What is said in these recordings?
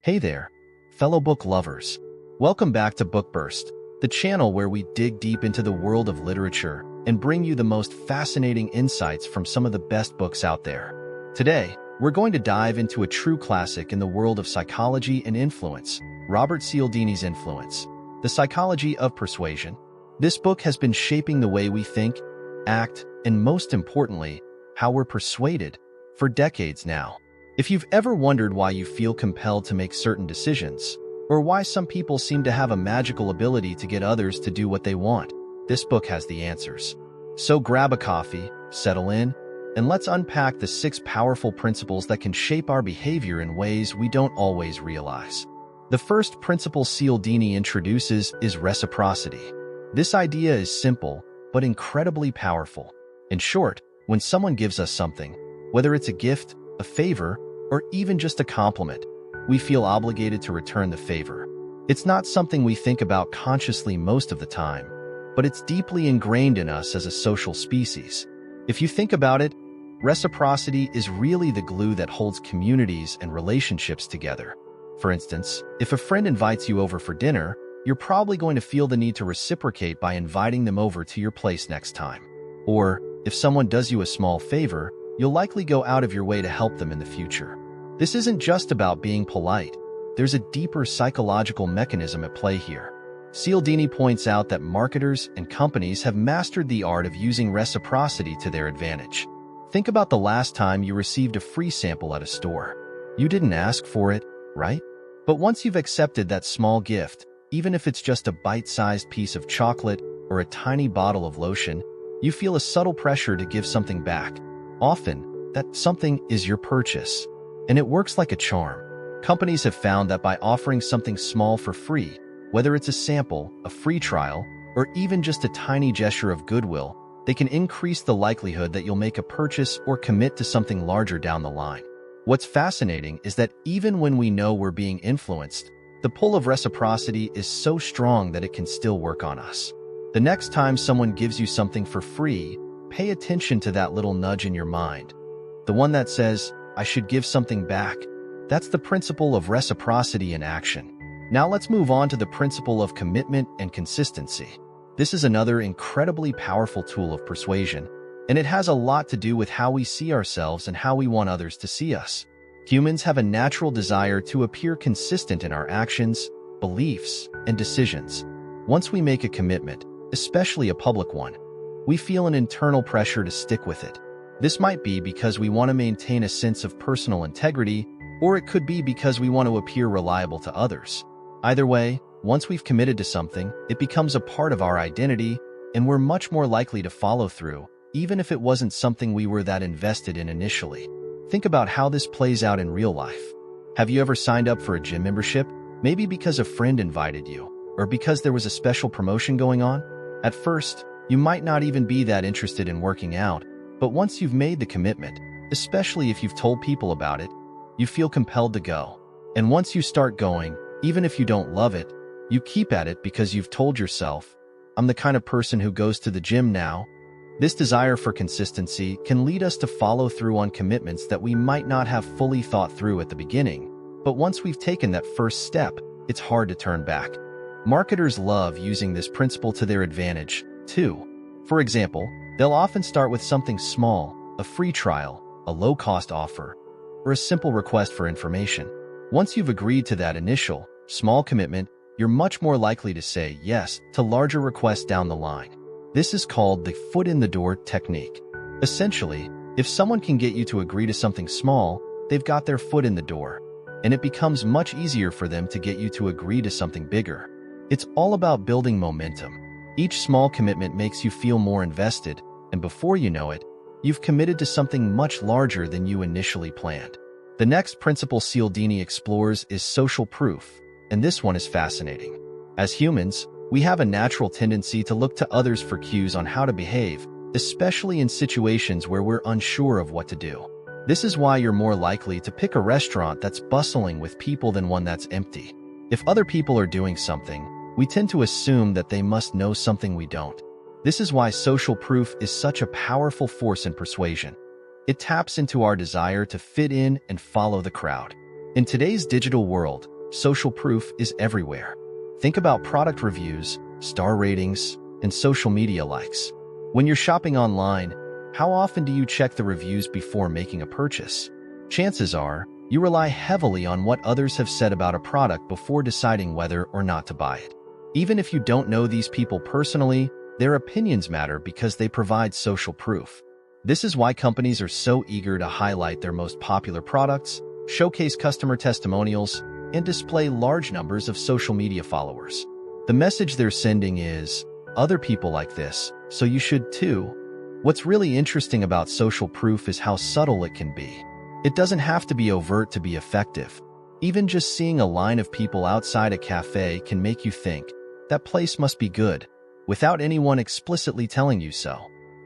Hey there, fellow book lovers. Welcome back to Bookburst, the channel where we dig deep into the world of literature and bring you the most fascinating insights from some of the best books out there. Today, we're going to dive into a true classic in the world of psychology and influence, Robert Cialdini's Influence, The Psychology of Persuasion. This book has been shaping the way we think, act, and most importantly, how we're persuaded for decades now. If you've ever wondered why you feel compelled to make certain decisions, or why some people seem to have a magical ability to get others to do what they want, this book has the answers. So grab a coffee, settle in, and let's unpack the 6 powerful principles that can shape our behavior in ways we don't always realize. The first principle Cialdini introduces is reciprocity. This idea is simple, but incredibly powerful. In short, when someone gives us something, whether it's a gift, a favor, or even just a compliment, we feel obligated to return the favor. It's not something we think about consciously most of the time, but it's deeply ingrained in us as a social species. If you think about it, reciprocity is really the glue that holds communities and relationships together. For instance, if a friend invites you over for dinner, you're probably going to feel the need to reciprocate by inviting them over to your place next time. Or, if someone does you a small favor, you'll likely go out of your way to help them in the future. This isn't just about being polite. There's a deeper psychological mechanism at play here. Cialdini points out that marketers and companies have mastered the art of using reciprocity to their advantage. Think about the last time you received a free sample at a store. You didn't ask for it, right? But once you've accepted that small gift, even if it's just a bite-sized piece of chocolate or a tiny bottle of lotion, you feel a subtle pressure to give something back. Often, that something is your purchase, and it works like a charm. Companies have found that by offering something small for free, whether it's a sample, a free trial, or even just a tiny gesture of goodwill, they can increase the likelihood that you'll make a purchase or commit to something larger down the line. What's fascinating is that even when we know we're being influenced, the pull of reciprocity is so strong that it can still work on us. The next time someone gives you something for free, pay attention to that little nudge in your mind. The one that says, I should give something back. That's the principle of reciprocity in action. Now let's move on to the principle of commitment and consistency. This is another incredibly powerful tool of persuasion, and it has a lot to do with how we see ourselves and how we want others to see us. Humans have a natural desire to appear consistent in our actions, beliefs, and decisions. Once we make a commitment, especially a public one, we feel an internal pressure to stick with it. This might be because we want to maintain a sense of personal integrity, or it could be because we want to appear reliable to others. Either way, once we've committed to something, it becomes a part of our identity, and we're much more likely to follow through, even if it wasn't something we were that invested in initially. Think about how this plays out in real life. Have you ever signed up for a gym membership? Maybe because a friend invited you, or because there was a special promotion going on? At first, you might not even be that interested in working out, but once you've made the commitment, especially if you've told people about it, you feel compelled to go. And once you start going, even if you don't love it, you keep at it because you've told yourself, I'm the kind of person who goes to the gym now. This desire for consistency can lead us to follow through on commitments that we might not have fully thought through at the beginning, but once we've taken that first step, it's hard to turn back. Marketers love using this principle to their advantage, too. For example, they'll often start with something small, a free trial, a low-cost offer, or a simple request for information. Once you've agreed to that initial, small commitment, you're much more likely to say yes to larger requests down the line. This is called the foot-in-the-door technique. Essentially, if someone can get you to agree to something small, they've got their foot in the door, and it becomes much easier for them to get you to agree to something bigger. It's all about building momentum. Each small commitment makes you feel more invested, and before you know it, you've committed to something much larger than you initially planned. The next principle Cialdini explores is social proof, and this one is fascinating. As humans, we have a natural tendency to look to others for cues on how to behave, especially in situations where we're unsure of what to do. This is why you're more likely to pick a restaurant that's bustling with people than one that's empty. If other people are doing something, we tend to assume that they must know something we don't. This is why social proof is such a powerful force in persuasion. It taps into our desire to fit in and follow the crowd. In today's digital world, social proof is everywhere. Think about product reviews, star ratings, and social media likes. When you're shopping online, how often do you check the reviews before making a purchase? Chances are, you rely heavily on what others have said about a product before deciding whether or not to buy it. Even if you don't know these people personally, their opinions matter because they provide social proof. This is why companies are so eager to highlight their most popular products, showcase customer testimonials, and display large numbers of social media followers. The message they're sending is, other people like this, so you should too. What's really interesting about social proof is how subtle it can be. It doesn't have to be overt to be effective. Even just seeing a line of people outside a cafe can make you think, that place must be good, without anyone explicitly telling you so.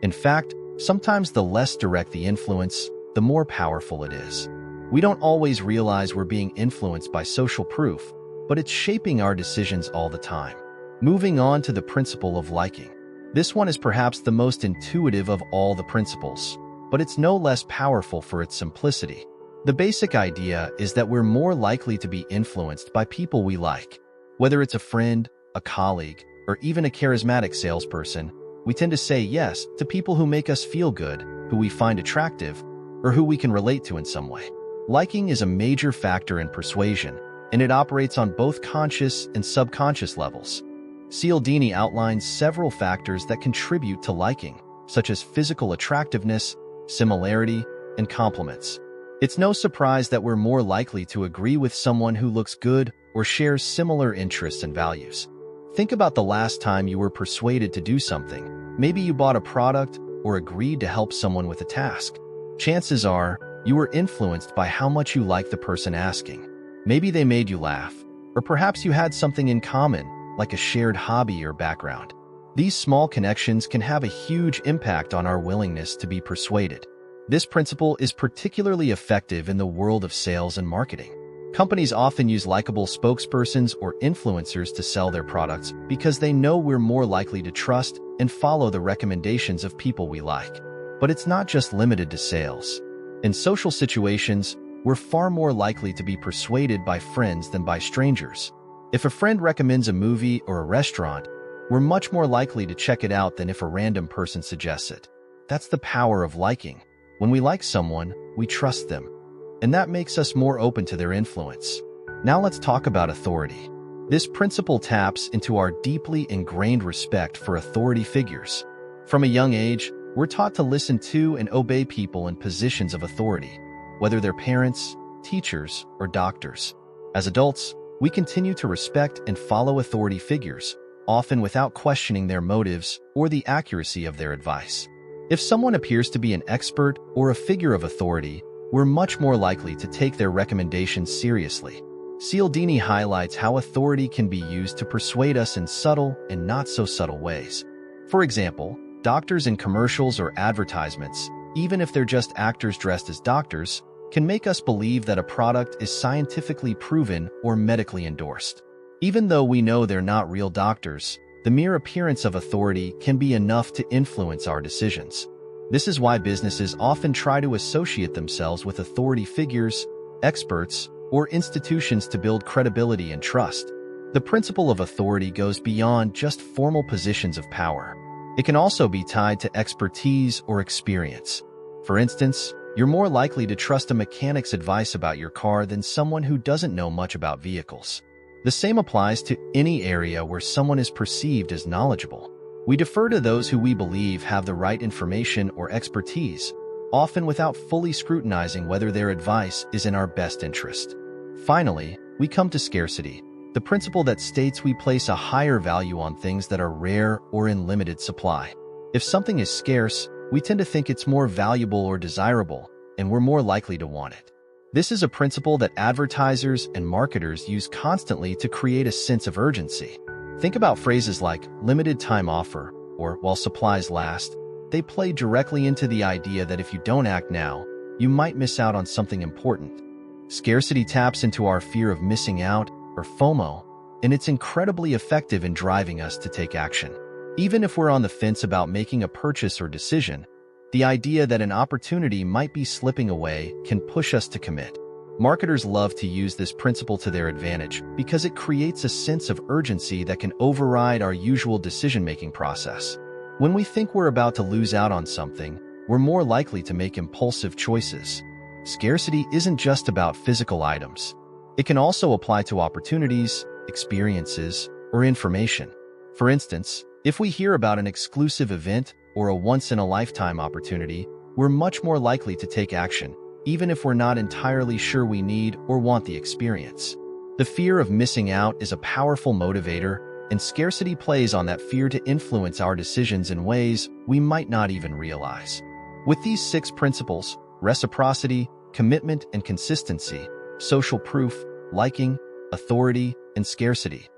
In fact, sometimes the less direct the influence, the more powerful it is. We don't always realize we're being influenced by social proof, but it's shaping our decisions all the time. Moving on to the principle of liking. This one is perhaps the most intuitive of all the principles, but it's no less powerful for its simplicity. The basic idea is that we're more likely to be influenced by people we like. Whether it's a friend, a colleague, or even a charismatic salesperson, we tend to say yes to people who make us feel good, who we find attractive, or who we can relate to in some way. Liking is a major factor in persuasion, and it operates on both conscious and subconscious levels. Cialdini outlines several factors that contribute to liking, such as physical attractiveness, similarity, and compliments. It's no surprise that we're more likely to agree with someone who looks good or shares similar interests and values. Think about the last time you were persuaded to do something. Maybe you bought a product or agreed to help someone with a task. Chances are, you were influenced by how much you liked the person asking. Maybe they made you laugh, or perhaps you had something in common, like a shared hobby or background. These small connections can have a huge impact on our willingness to be persuaded. This principle is particularly effective in the world of sales and marketing. Companies often use likable spokespersons or influencers to sell their products because they know we're more likely to trust and follow the recommendations of people we like. But it's not just limited to sales. In social situations, we're far more likely to be persuaded by friends than by strangers. If a friend recommends a movie or a restaurant, we're much more likely to check it out than if a random person suggests it. That's the power of liking. When we like someone, we trust them, and that makes us more open to their influence. Now let's talk about authority. This principle taps into our deeply ingrained respect for authority figures. From a young age, we're taught to listen to and obey people in positions of authority, whether they're parents, teachers, or doctors. As adults, we continue to respect and follow authority figures, often without questioning their motives or the accuracy of their advice. If someone appears to be an expert or a figure of authority, we're much more likely to take their recommendations seriously. Cialdini highlights how authority can be used to persuade us in subtle and not so subtle ways. For example, doctors in commercials or advertisements, even if they're just actors dressed as doctors, can make us believe that a product is scientifically proven or medically endorsed. Even though we know they're not real doctors, the mere appearance of authority can be enough to influence our decisions. This is why businesses often try to associate themselves with authority figures, experts, or institutions to build credibility and trust. The principle of authority goes beyond just formal positions of power. It can also be tied to expertise or experience. For instance, you're more likely to trust a mechanic's advice about your car than someone who doesn't know much about vehicles. The same applies to any area where someone is perceived as knowledgeable. We defer to those who we believe have the right information or expertise, often without fully scrutinizing whether their advice is in our best interest. Finally, we come to scarcity, the principle that states we place a higher value on things that are rare or in limited supply. If something is scarce, we tend to think it's more valuable or desirable, and we're more likely to want it. This is a principle that advertisers and marketers use constantly to create a sense of urgency. Think about phrases like limited time offer or while supplies last. They play directly into the idea that if you don't act now, you might miss out on something important. Scarcity taps into our fear of missing out, or FOMO, and it's incredibly effective in driving us to take action. Even if we're on the fence about making a purchase or decision, the idea that an opportunity might be slipping away can push us to commit. Marketers love to use this principle to their advantage because it creates a sense of urgency that can override our usual decision-making process. When we think we're about to lose out on something, we're more likely to make impulsive choices. Scarcity isn't just about physical items. It can also apply to opportunities, experiences, or information. For instance, if we hear about an exclusive event or a once-in-a-lifetime opportunity, we're much more likely to take action, even if we're not entirely sure we need or want the experience. The fear of missing out is a powerful motivator, and scarcity plays on that fear to influence our decisions in ways we might not even realize. With these 6 principles, reciprocity, commitment and consistency, social proof, liking, authority, and scarcity,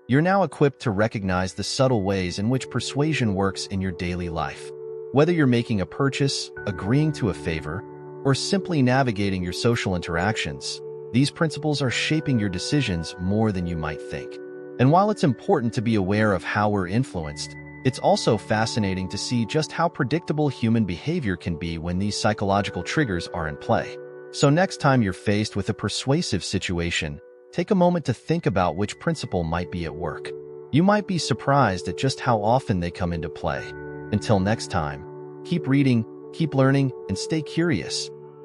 you're now equipped to recognize the subtle ways in which persuasion works in your daily life. Whether you're making a purchase, agreeing to a favor, or simply navigating your social interactions, these principles are shaping your decisions more than you might think. And while it's important to be aware of how we're influenced, it's also fascinating to see just how predictable human behavior can be when these psychological triggers are in play. So next time you're faced with a persuasive situation, take a moment to think about which principle might be at work. You might be surprised at just how often they come into play. Until next time, keep reading, keep learning, and stay curious.